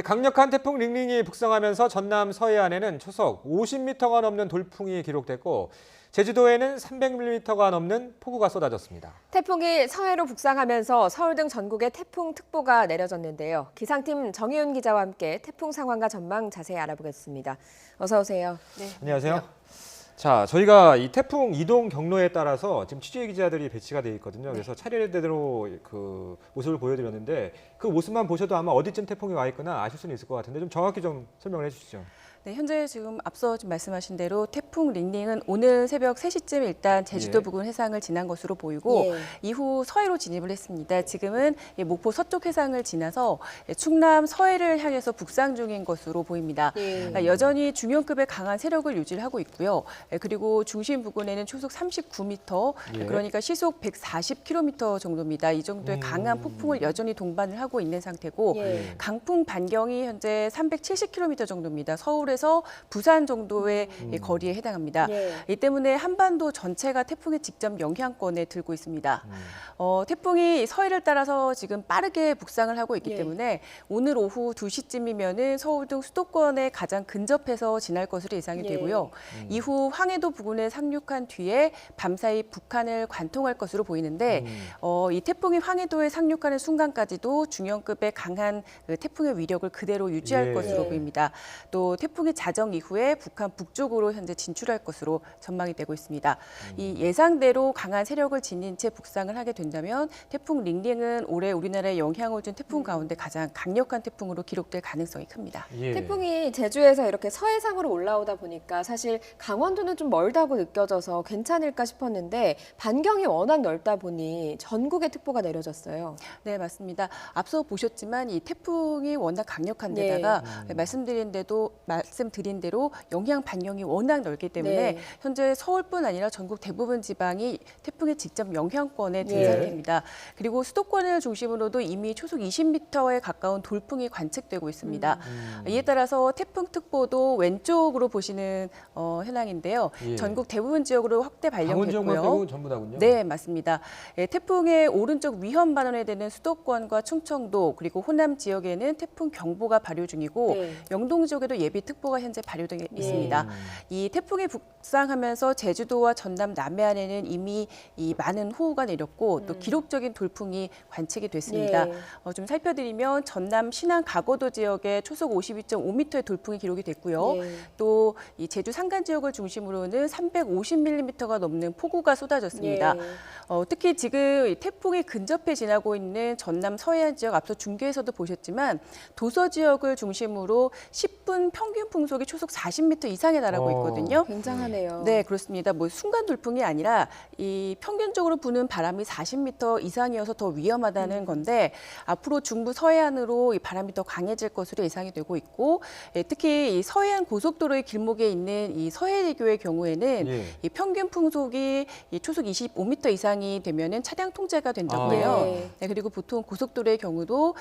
강력한 태풍 링링이 북상하면서 전남 서해안에는 초속 50m가 넘는 돌풍이 기록됐고 제주도에는 300mm가 넘는 폭우가 쏟아졌습니다. 태풍이 서해로 북상하면서 서울 등 전국에 태풍특보가 내려졌는데요. 기상팀 정희윤 기자와 함께 태풍 상황과 전망 자세히 알아보겠습니다. 어서 오세요. 네, 안녕하세요. 자, 저희가 이 태풍 이동 경로에 따라서 지금 취재 기자들이 배치가 되어 있거든요. 그래서 차례대로 그 모습을 보여드렸는데 그 모습만 보셔도 아마 어디쯤 태풍이 와 있거나 아실 수는 있을 것 같은데 좀 정확히 좀 설명을 해주시죠. 네, 현재 지금 앞서 좀 말씀하신 대로 태풍 링링은 오늘 새벽 3시쯤 일단 제주도 부근 해상을 지난 것으로 보이고 이후 서해로 진입을 했습니다. 지금은 목포 서쪽 해상을 지나서 충남 서해를 향해서 북상 중인 것으로 보입니다. 여전히 중형급의 강한 세력을 유지를 하고 있고요. 그리고 중심 부근에는 초속 39m, 그러니까 시속 140km 정도입니다. 이 정도의 강한 폭풍을 여전히 동반을 하고 있는 상태고 강풍 반경이 현재 370km 정도입니다. 서울에서 부산 정도의 거리에 해당합니다. 이 때문에 한반도 전체가 태풍의 직접 영향권에 들고 있습니다. 태풍이 서해를 따라서 지금 빠르게 북상을 하고 있기 때문에 오늘 오후 2시쯤이면은 서울 등 수도권에 가장 근접해서 지날 것으로 예상이 되고요. 이후 황해도 부근에 상륙한 뒤에 밤사이 북한을 관통할 것으로 보이는데 이 태풍이 황해도에 상륙하는 순간까지도 중형급의 강한 태풍의 위력을 그대로 유지할 것으로 보입니다. 또 태풍이 자정 이후에 북한 북쪽으로 현재 진출할 것으로 전망이 되고 있습니다. 이 예상대로 강한 세력을 지닌 채 북상을 하게 된다면 태풍 링링은 올해 우리나라에 영향을 준 태풍 가운데 가장 강력한 태풍으로 기록될 가능성이 큽니다. 태풍이 제주에서 이렇게 서해상으로 올라오다 보니까 사실 강원도는 좀 멀다고 느껴져서 괜찮을까 싶었는데 반경이 워낙 넓다 보니 전국에 특보가 내려졌어요. 네, 맞습니다. 앞서 보셨지만 이 태풍이 워낙 강력한 데다가 말씀드린 대로 영향 반경이 워낙 넓기 때문에 현재 서울뿐 아니라 전국 대부분 지방이 태풍의 직접 영향권에 든 상태입니다. 그리고 수도권을 중심으로도 이미 초속 20m에 가까운 돌풍이 관측되고 있습니다. 이에 따라서 태풍특보도 왼쪽으로 보시는 현황인데요. 전국 대부분 지역으로 확대 발령됐고요. 강원 전부 다군요. 네, 맞습니다. 태풍의 오른쪽 위험 발언에 되는 수도권과 충청도 그리고 호남 지역에는 태풍 경보가 발효 중이고 영동 지역에도 예비특보가 현재 발효되어 있습니다. 이 태풍이 북상하면서 제주도와 전남 남해안에는 이미 이 많은 호우가 내렸고 또 기록적인 돌풍이 관측이 됐습니다. 좀 살펴드리면 전남 신안 가거도 지역에 초속 52.5m의 돌풍이 기록이 됐고요. 또 이 제주 산간 지역을 중심으로는 350mm가 넘는 폭우가 쏟아졌습니다. 특히 지금 이 태풍이 근접해 지나고 있는 전남 서해안 지역 앞서 중계에서도 보셨지만 도서 지역을 중심으로 10분 평균 풍속이 초속 40m 이상에 달하고 있거든요. 굉장하네요. 네, 그렇습니다. 뭐 순간 돌풍이 아니라 이 평균적으로 부는 바람이 40m 이상이어서 더 위험하다는 건데 앞으로 중부 서해안으로 이 바람이 더 강해질 것으로 예상이 되고 있고 특히 이 서해안 고속도로의 길목에 있는 이 서해대교의 경우에는 이 평균 풍속이 이 초속 25m 이상이 되면은 차량 통제가 된다고 해요. 네, 그리고 보통 고속도로의 경우도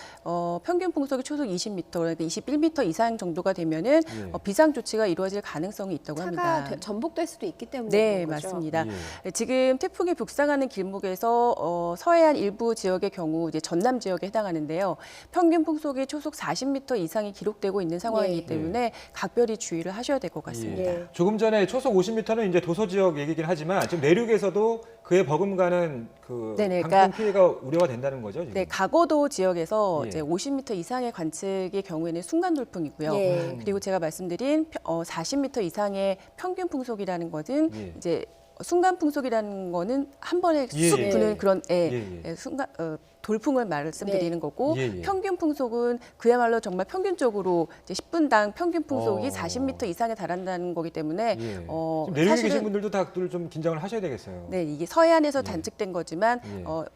평균 풍속이 초속 20m, 그러니까 21m 이상 정도가 되면은 비상 조치가 이루어질 가능성이 있다고 합니다. 차가 전복될 수도 있기 때문에 네, 그런 거죠? 맞습니다. 지금 태풍이 북상하는 길목에서 서해안 일부 지역의 경우 이제 전남 지역에 해당하는데요. 평균 풍속이 초속 40m 이상이 기록되고 있는 상황이기 때문에 각별히 주의를 하셔야 될 것 같습니다. 조금 전에 초속 50m는 이제 도서 지역 얘기긴 하지만 지금 내륙에서도 그에 버금가는 그 강풍 피해가 우려가 된다는 거죠, 지금? 네, 가거도 지역에서 이제 50m 이상의 관측의 경우에는 순간 돌풍이고요. 그리고 제가 말씀드린 40m 이상의 평균 풍속이라는 것은 이제 순간 풍속이라는 거는 한 번에 쑥 부는 그런 순간 돌풍을 말씀드리는 거고 평균 풍속은 그야말로 정말 평균적으로 이제 10분당 평균 풍속이 40m 이상에 달한다는 거기 때문에 지금 내륙에 계신 분들도 다들 좀 긴장을 하셔야 되겠어요. 네, 이게 서해안에서 관측된 거지만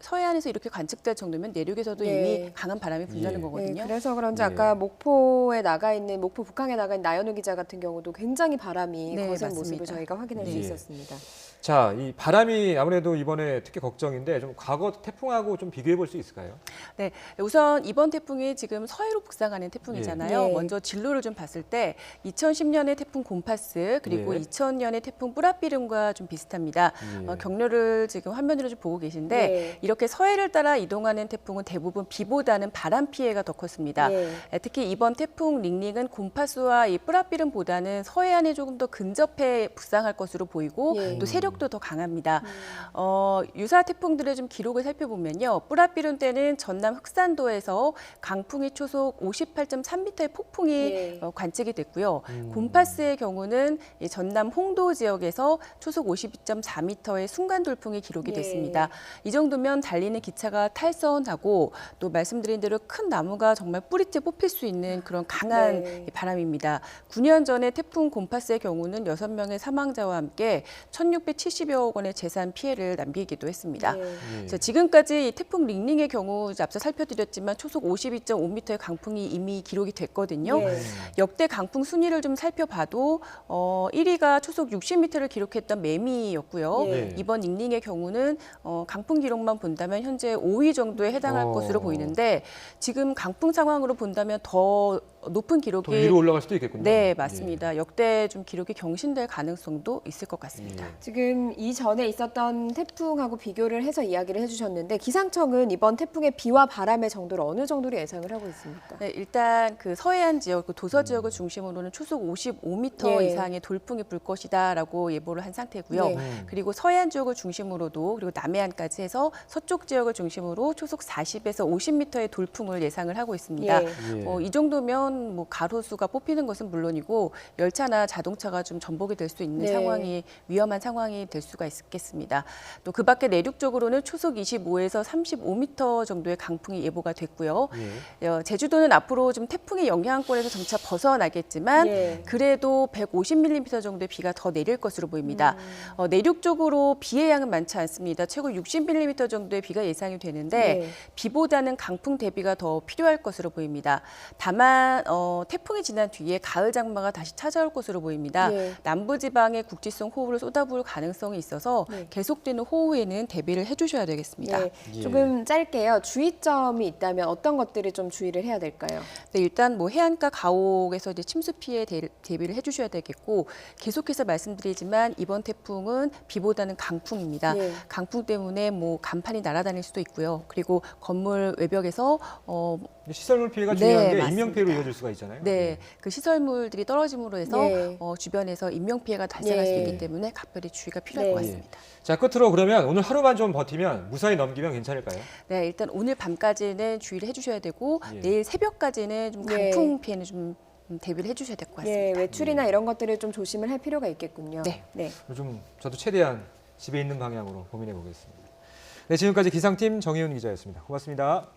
서해안에서 이렇게 관측될 정도면 내륙에서도 이미 강한 바람이 분다는 거거든요. 그래서 그런지 아까 목포에 나가 있는 목포 북항에 나가 있는 나연우 기자 같은 경우도 굉장히 바람이 거센 모습을 저희가 확인할 수 있었습니다. 자, 이 바람이 아무래도 이번에 특히 걱정인데 좀 과거 태풍하고 좀 비교해 볼 수 있을까요? 네, 우선 이번 태풍이 지금 서해로 북상하는 태풍이잖아요. 예. 먼저 진로를 좀 봤을 때 2010년의 태풍 곰파스 그리고 예. 2000년의 태풍 뿌라삐름과 좀 비슷합니다. 예. 경로를 지금 화면으로 좀 보고 계신데 예. 이렇게 서해를 따라 이동하는 태풍은 대부분 비보다는 바람 피해가 더 컸습니다. 예. 특히 이번 태풍 링링은 곰파스와 이 뿌라삐름보다는 서해안에 조금 더 근접해 북상할 것으로 보이고 예. 또 세력도 더 강합니다. 유사 태풍들의 좀 기록을 살펴보면요. 뿌라삐름 때는 전남 흑산도에서 강풍이 초속 58.3m의 폭풍이 예. 관측이 됐고요. 곰파스의 경우는 이 전남 홍도 지역에서 초속 52.4m의 순간 돌풍이 기록이 예. 됐습니다. 이 정도면 달리는 기차가 탈선하고 또 말씀드린 대로 큰 나무가 정말 뿌리째 뽑힐 수 있는 그런 강한 네. 바람입니다. 9년 전에 태풍 곰파스의 경우는 6명의 사망자와 함께 1,670여억 원의 재산 피해를 남기기도 했습니다. 예. 그래서 지금까지 이 태풍 링링의 경우 앞서 살펴드렸지만 초속 52.5m의 강풍이 이미 기록이 됐거든요. 예. 역대 강풍 순위를 좀 살펴봐도 1위가 초속 60m를 기록했던 매미였고요. 예. 이번 링링의 경우는 강풍 기록만 본다면 현재 5위 정도에 해당할 것으로 보이는데 지금 강풍 상황으로 본다면 더 높은 기록이 더 위로 올라갈 수도 있겠군요. 네, 맞습니다. 역대 좀 기록이 경신될 가능성도 있을 것 같습니다. 지금 이전에 있었던 태풍하고 비교를 해서 이야기를 해주셨는데 기상청은 이번 태풍의 비와 바람의 정도를 어느 정도로 예상을 하고 있습니까? 네, 일단 그 서해안 지역, 그 도서 지역을 중심으로는 초속 55m 예. 이상의 돌풍이 불 것이다라고 예보를 한 상태고요. 네. 그리고 서해안 지역을 중심으로도 그리고 남해안까지 해서 서쪽 지역을 중심으로 초속 40에서 50m의 돌풍을 예상을 하고 있습니다. 예. 예. 이 정도면 뭐 가로수가 뽑히는 것은 물론이고 열차나 자동차가 좀 전복이 될 수 있는 네. 상황이 위험한 상황이 될 수가 있겠습니다. 또 그 밖에 내륙 쪽으로는 초속 25에서 35m 정도의 강풍이 예보가 됐고요. 예. 제주도는 앞으로 좀 태풍의 영향권에서 점차 벗어나겠지만 예. 그래도 150mm 정도의 비가 더 내릴 것으로 보입니다. 내륙 쪽으로 비의 양은 많지 않습니다. 최고 60mm 정도의 비가 예상이 되는데 예. 비보다는 강풍 대비가 더 필요할 것으로 보입니다. 다만 태풍이 지난 뒤에 가을 장마가 다시 찾아올 것으로 보입니다. 예. 남부지방에 국지성 호우를 쏟아부을 가능성이 있어서 네. 계속되는 호우에는 대비를 해주셔야 되겠습니다. 예. 조금 짧게요. 주의점이 있다면 어떤 것들을 좀 주의를 해야 될까요? 네, 일단 뭐 해안가 가옥에서 이제 침수 피해 대비를 해주셔야 되겠고 계속해서 말씀드리지만 이번 태풍은 비보다는 강풍입니다. 예. 강풍 때문에 뭐 간판이 날아다닐 수도 있고요. 그리고 건물 외벽에서 시설물 피해가 네, 중요한 게 맞습니다. 인명 피해로 이어질 수가 있잖아요. 네, 그 시설물들이 떨어짐으로 해서 네. 주변에서 인명 피해가 발생할 수 예. 있기 때문에 각별히 주의가 필요할 네. 것 같습니다. 자, 끝으로 그러면 오늘 하루만 좀 버티면 무사히 넘기면 괜찮을까요? 네, 일단 오늘 밤까지는 주의를 해주셔야 되고 예. 내일 새벽까지는 좀 네. 강풍 피해는 좀 대비를 해주셔야 될 것 같습니다. 예, 외출이나 이런 것들을 좀 조심을 할 필요가 있겠군요. 네. 네. 요즘 저도 최대한 집에 있는 방향으로 고민해 보겠습니다. 네, 지금까지 기상팀 정희훈 기자였습니다. 고맙습니다.